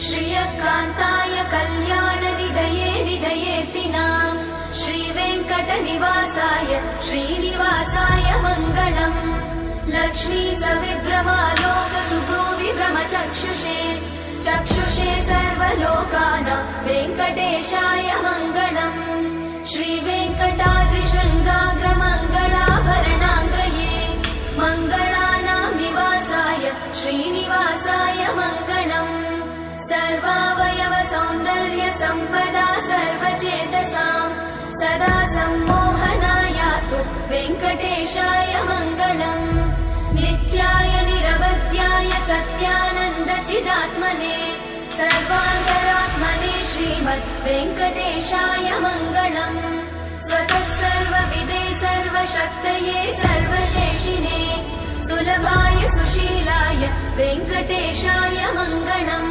श्रियकान्ताय कल्याणनिधये निधयेऽर्तिनाम् श्रीवेङ्कटनिवासाय श्रीनिवासाय मङ्गलम्। लक्ष्मी सविभ्रमालोक सुभ्रूविभ्रमचक्षुषे चक्षुषे सर्वलोकानां वेङ्कटेशाय मङ्गलम्। श्रीवेङ्कटाद्रिशृङ्गाग्रमङ्गलाभरणाङ्ग्रये मङ्गलानां निवासाय श्रीनिवासाय मङ्गलम्। सर्वावयव सौन्दर्य सम्पदा सर्वचेतसां सदा सम्मोहनायास्तु वेङ्कटेशाय मङ्गलम्। नित्याय निरवध्याय सत्यानन्दचिदात्मने सर्वान्तरात्मने श्रीमद् वेङ्कटेशाय मङ्गलम्। स्वतः सर्वविदे सर्वशक्तये सर्वशेषिने सुलभाय सुशीलाय वेङ्कटेशाय मङ्गलम्।